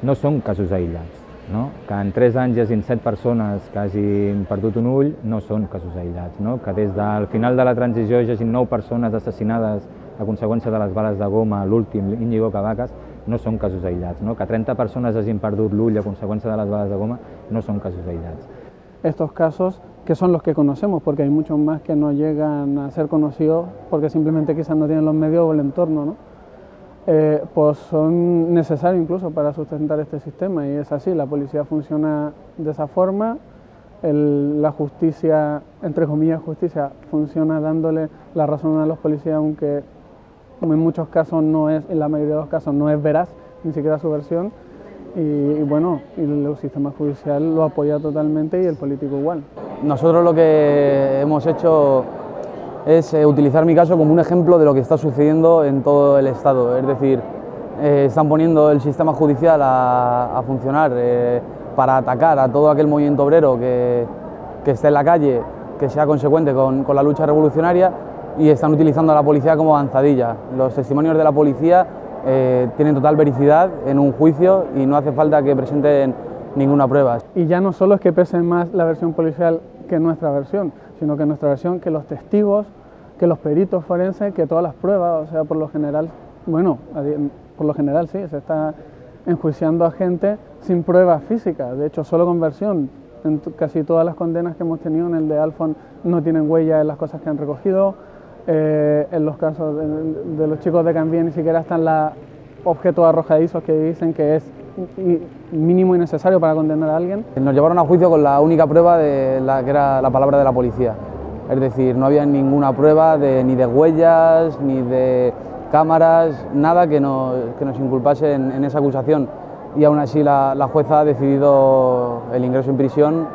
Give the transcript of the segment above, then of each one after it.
no són casos aïllats. No? Que en 3 anys hi hagin 7 persones que hagin perdut un ull no són casos aïllats. No? Que des del final de la transició hi hagin 9 persones assassinades a conseqüència de les bales de goma, l'últim, Íñigo Cabacas, no són casos aïllats. No? Que 30 persones hagin perdut l'ull a conseqüència de las balas de goma no son casos aislados. Estos casos, que son los que conocemos, porque hay muchos más que no llegan a ser conocidos porque simplemente quizás no tienen los medios o el entorno, ¿no? Pues son necesarios incluso para sustentar este sistema, y es así, la policía funciona de esa forma, la justicia, entre comillas justicia, funciona dándole la razón a los policías, aunque en muchos casos no es, en la mayoría de los casos no es veraz, ni siquiera su versión, y bueno, y el sistema judicial lo apoya totalmente y el político igual. Nosotros lo que hemos hecho es utilizar mi caso como un ejemplo de lo que está sucediendo en todo el Estado, es decir, están poniendo el sistema judicial a funcionar para atacar a todo aquel movimiento obrero que esté en la calle, que sea consecuente con la lucha revolucionaria, y están utilizando a la policía como avanzadilla. Los testimonios de la policía tienen total vericidad en un juicio y no hace falta que presenten ninguna prueba. Y ya no solo es que pese más la versión policial que nuestra versión, sino que nuestra versión, que los testigos, que los peritos forenses, que todas las pruebas, o sea, por lo general, bueno, por lo general sí, se está enjuiciando a gente sin pruebas físicas, de hecho solo con versión. En casi todas las condenas que hemos tenido en el de Alfon no tienen huella en las cosas que han recogido, en los casos de los chicos de Cambien ni siquiera están los objetos arrojadizos que dicen que es mínimo y necesario para condenar a alguien. Nos llevaron a juicio con la única prueba que era la palabra de la policía, es decir, no había ninguna prueba ni de huellas, ni de cámaras, nada que nos inculpase en esa acusación, y aún así la jueza ha decidido el ingreso en prisión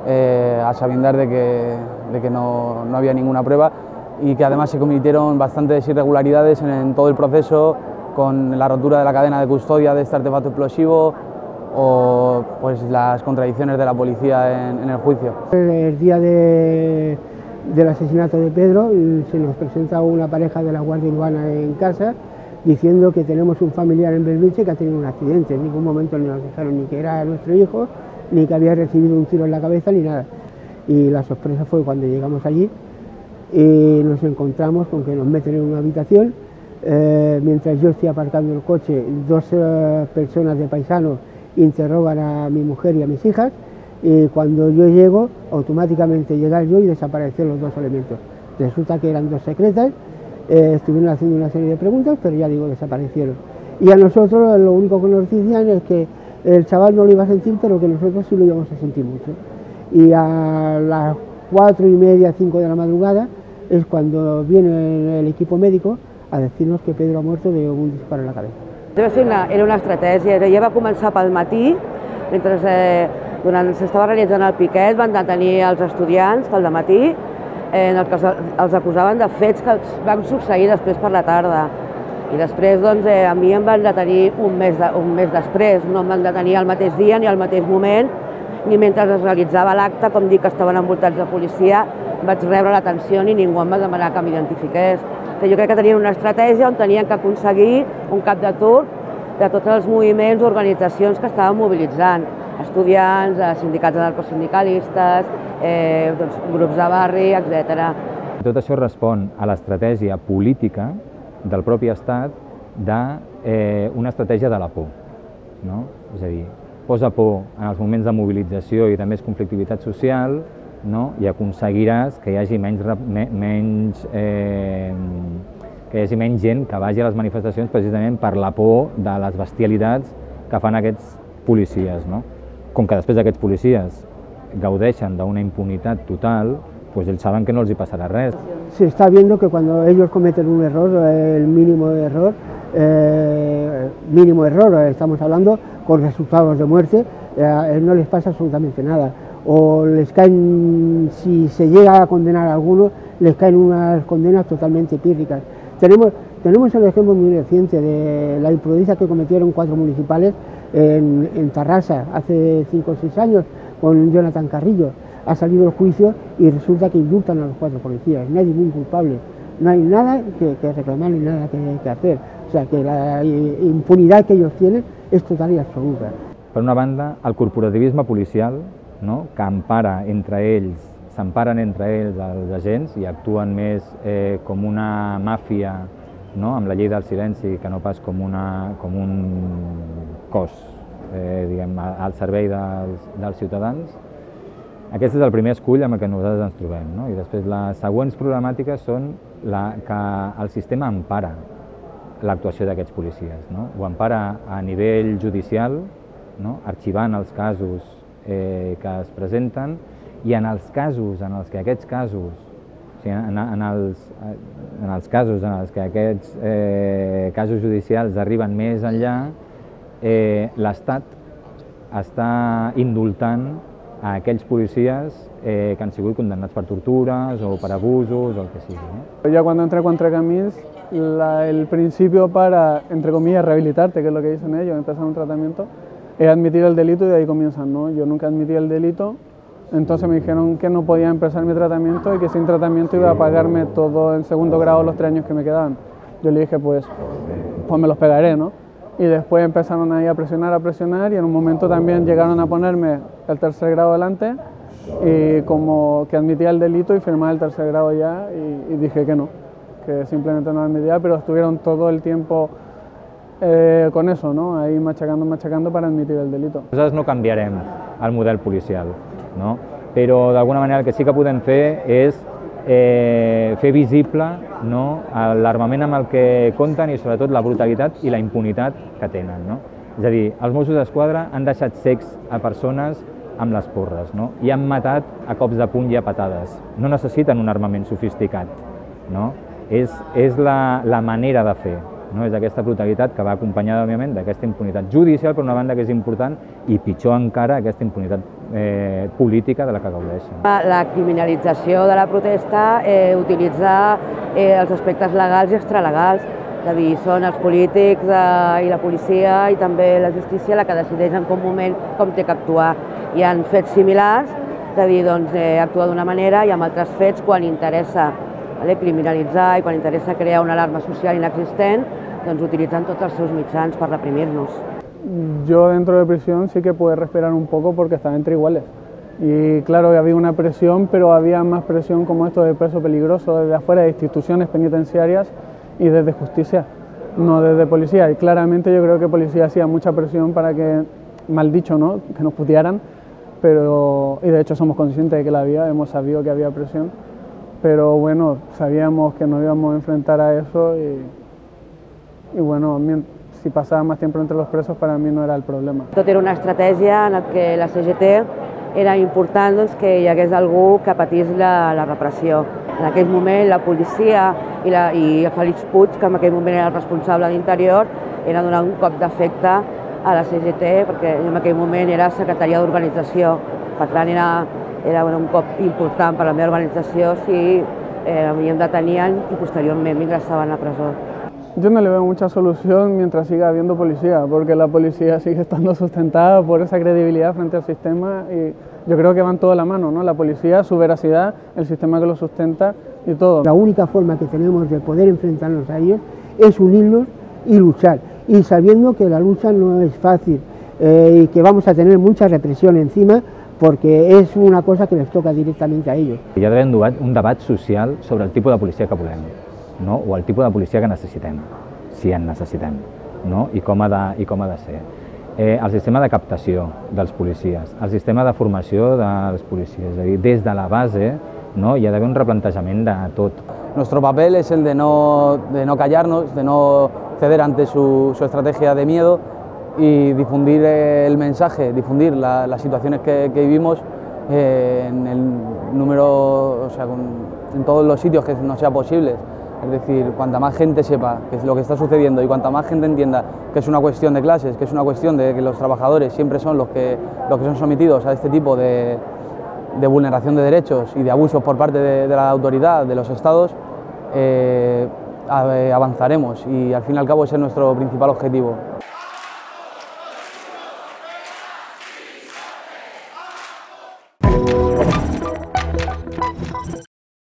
a sabiendas de que no había ninguna prueba, y que además se cometieron bastantes irregularidades en todo el proceso, con la rotura de la cadena de custodia de este artefacto explosivo o pues las contradicciones de la policía en el juicio. El día del asesinato de Pedro se nos presenta una pareja de la Guardia Urbana en casa diciendo que tenemos un familiar en Belvitge que ha tenido un accidente. En ningún momento nos dijeron ni que era nuestro hijo, ni que había recibido un tiro en la cabeza, ni nada. Y la sorpresa fue cuando llegamos allí y nos encontramos con que nos meten en una habitación. Mientras yo estoy aparcando el coche, 2 personas de paisanos interrogan a mi mujer y a mis hijas, y cuando yo llego, automáticamente llegar yo y desaparecer los 2 elementos. Resulta que eran 2 secretas, estuvieron haciendo una serie de preguntas, pero ya digo, desaparecieron. Y a nosotros lo único que nos decían es que el chaval no lo iba a sentir, pero que nosotros sí lo íbamos a sentir mucho. Y a las 4:30, 5 de la madrugada es cuando viene el equipo médico a decirnos que Pedro ha muerto de un disparo en la cabeza. Era una estratègia, ja va començar pel matí, mentre s'estava realitzant el piquet, van detenir els estudiants pel dematí, en el que els acusaven de fets que van succeir després per la tarda. I després a mi em van detenir un mes després, no em van detenir al mateix dia ni al mateix moment, ni mentre es realitzava l'acte, com dic que estaven envoltats de policia, vaig rebre l'atenció ni ningú em va demanar que m'identifiqués. Jo crec que tenien una estratègia on tenien que aconseguir un cap de turc de tots els moviments o organitzacions que estaven mobilitzant, estudiants, sindicats anarcosindicalistes, grups de barri, etc. Tot això respon a l'estratègia política del propi Estat d'una estratègia de la por. No? És a dir, posa por en els moments de mobilització i de més conflictivitat social, no? I aconseguiràs que hi hagi menys gent que vagi a les manifestacions precisament per la por de les bestialitats que fan aquests policies. No? Com que després aquests policies gaudeixen d'una impunitat total, pues ells saben que no els hi passarà res. Se está viendo que cuando ellos cometen un error, el mínimo error, estamos hablando con resultados de muerte, no les pasa absolutamente nada. O les caen, si se llega a condenar a alguno, les caen unas condenas totalmente pírricas. Tenemos el ejemplo muy reciente de la imprudencia que cometieron 4 municipales en Tarrasa hace 5 o 6 años con Jonathan Carrillo. Ha salido el juicio y resulta que indultan a los 4 policías, no hay ningún culpable, no hay nada que reclamar ni nada que hacer. O sea que la impunidad que ellos tienen és total i absoluta. Per una banda, el corporativisme policial, no? Que empara entre ells, s'emparen entre ells els agents i actuen més com una màfia, no? Amb la llei del silenci, que no pas com un cos diguem, al servei dels ciutadans. Aquest és el primer escull amb el que nosaltres ens trobem, no? I després les següents problemàtiques són que el sistema empara l'actuació d'aquests policies, no? Ho empara a nivell judicial, no? Arxivant els casos que es presenten, i en els casos en els que aquests casos, o sigui, en els casos en els que aquests casos judicials arriben més enllà, l'Estat està indultant a aquells policies que han sigut condemnats per tortures o per abusos o el que sigui, ¿no? Ya cuando entré con Entre Camins, el principio para, entre comillas, rehabilitarte, que es lo que dicen ellos, empezar un tratamiento, es admitir el delito y de ahí comienzan, ¿no? Yo nunca admití el delito, entonces me dijeron que no podía empezar mi tratamiento y que sin tratamiento iba a pagarme todo en segundo grado los 3 años que me quedaban. Yo le dije, pues me los pegaré, ¿no? Y después empezaron ahí a presionar y en un momento también llegaron a ponerme el 3er grado delante y como que admitía el delito y firmaba el 3er grado ya y dije que no, que simplemente no admitía, pero estuvieron todo el tiempo con eso, ¿no? Ahí machacando para admitir el delito. Nosaltres no canviarem el model policial, no? Però d'alguna manera el que sí que podem fer és fer visible, no? L'armament amb el que compten i sobretot la brutalitat i la impunitat que tenen, no? És a dir, els Mossos d'Esquadra han deixat cecs a persones amb les porres, no? I han matat a cops de puny i a patades. No necessiten un armament sofisticat, no? És la manera de fer, no? És aquesta brutalitat que va acompanyada, òbviament, d'aquesta impunitat judicial, per una banda, que és important, i pitjor encara, aquesta impunitat política de la que gaudeixen. La criminalització de la protesta utilitza els aspectes legals i extralegals, és a dir, són els polítics i la policia i també la justícia la que decideix en quin moment com té que actuar. Hi ha fets similars, és a dir, doncs, actua d'una manera i amb altres fets quan interessa criminalitzar i quan interessa crear una alarma social inexistent, doncs utilitzen tots els seus mitjans per reprimir-nos. Yo dentro de prisión sí que pude respirar un poco porque estaba entre iguales. Y claro que había una presión, pero había más presión como esto de preso peligroso desde afuera, de instituciones penitenciarias y desde justicia, no desde policía. Y claramente yo creo que policía hacía mucha presión para que, mal dicho, ¿no? Que nos putearan, y de hecho somos conscientes de que la había, hemos sabido que había presión, pero bueno, sabíamos que nos íbamos a enfrentar a eso y bueno, si pasaba más tiempo entre los presos para mí no era el problema. Tot era una estratègia en què la CGT era important doncs, que hi hagués algú que patís la repressió. En aquell moment la policia i Fèlix Puig, que en aquell moment era el responsable d'Interior, era donar un cop d'efecte a la CGT perquè en aquell moment era secretària d'organització. Per tant, era un cop important per a la meva organització si em detenien i posteriorment m'ingressaven a presó. Yo no le veo mucha solución mientras siga habiendo policía, porque la policía sigue estando sustentada por esa credibilidad frente al sistema y yo creo que van todo de la mano, ¿no? La policía, su veracidad, el sistema que lo sustenta y todo. La única forma que tenemos de poder enfrentarnos a ellos es unirnos y luchar, y sabiendo que la lucha no es fácil y que vamos a tener mucha represión encima, porque és una cosa que les toca directament a ells. Hi ha d'haver un debat social sobre el tipus de policia que volem, no? O el tipus de policia que necessitem, si en necessitem, no? I com ha de ser. El sistema de captació dels policies, el sistema de formació dels policies, és a dir, des de la base, no? Hi ha d'haver un replantejament de tot. Nuestro papel es el de no callarnos, de no ceder ante su estrategia de miedo y difundir el mensaje, difundir las situaciones que vivimos en el número, o sea, en todos los sitios que nos sea posible. Es decir, cuanta más gente sepa qué es lo que está sucediendo y cuanta más gente entienda que es una cuestión de clases, que es una cuestión de que los trabajadores siempre son los que son sometidos a este tipo de vulneración de derechos y de abusos por parte de la autoridad, de los estados, avanzaremos y al fin y al cabo ese es nuestro principal objetivo.